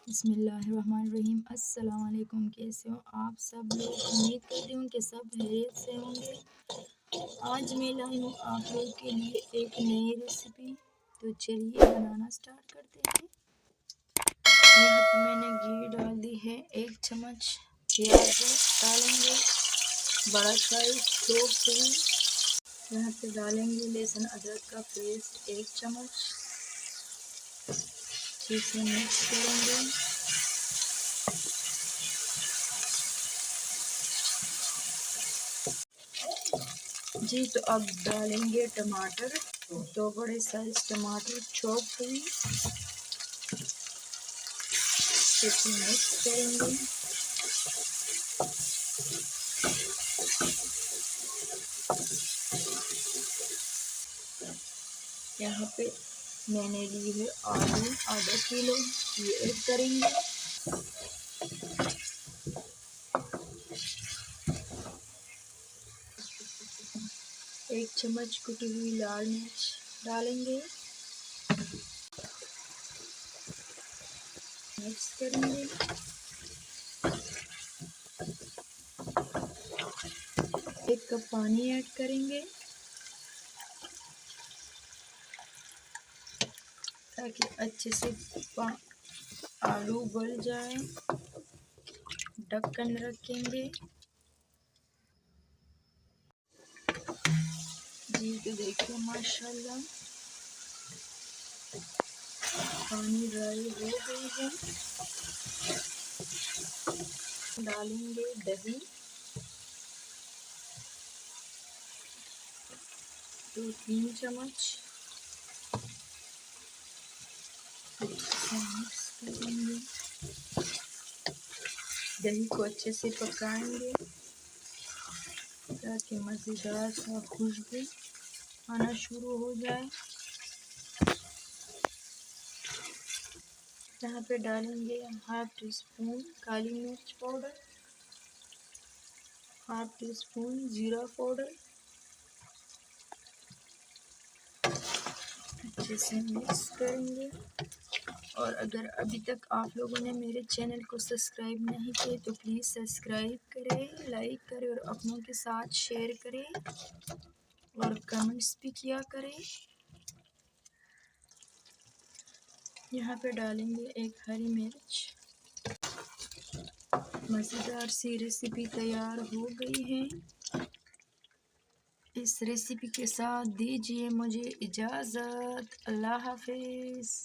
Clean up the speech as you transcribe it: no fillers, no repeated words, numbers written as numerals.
बिस्मिल्लाहिर्रहमानिर्रहीम। अस्सलाम वालेकुम। कैसे हो आप सब लोग? उम्मीद करती हूँ कि सब खैरियत से होंगे। आज मैं लाई हूँ आप लोग के लिए एक नई रेसिपी। तो चलिए बनाना स्टार्ट करते हैं। यहाँ पे मैंने घी डाल दी है 1 चम्मच। प्याज डालेंगे बड़ा साइज 2 फूल। यहाँ पे डालेंगे लहसुन अदरक का पेस्ट 1 चम्मच। ठीक से मिक्स करेंगे। जी तो अब डालेंगे टमाटर, 2 बड़े साइज टमाटर चॉप हुई। इसे मिक्स करेंगे। यहाँ पे मैंने ली है आलू आधा किलो, ये ऐड करेंगे। एक चम्मच कुटी हुई लाल मिर्च डालेंगे। मिक्स करेंगे। 1 कप पानी ऐड करेंगे ताकि अच्छे से आलू गल जाए। ढक्कन रखेंगे। जी तो देखिए माशाल्लाह पानी ड्राई हो गई है। डालेंगे दही 2-3 चम्मच। मिक्स करेंगे। दही को अच्छे से पकाएंगे ताकि मज़ेदार सा खुशबू आना शुरू हो जाए। यहाँ पे डालेंगे 1/2 टीस्पून काली मिर्च पाउडर, 1/2 टीस्पून जीरा पाउडर। अच्छे से मिक्स करेंगे। और अगर अभी तक आप लोगों ने मेरे चैनल को सब्सक्राइब नहीं किए तो प्लीज़ सब्सक्राइब करें, लाइक करें और अपनों के साथ शेयर करें और कमेंट्स भी किया करें। यहाँ पे डालेंगे 1 हरी मिर्च। मज़ेदार सी रेसिपी तैयार हो गई है। इस रेसिपी के साथ दीजिए मुझे इजाज़त। अल्लाह हाफिज़।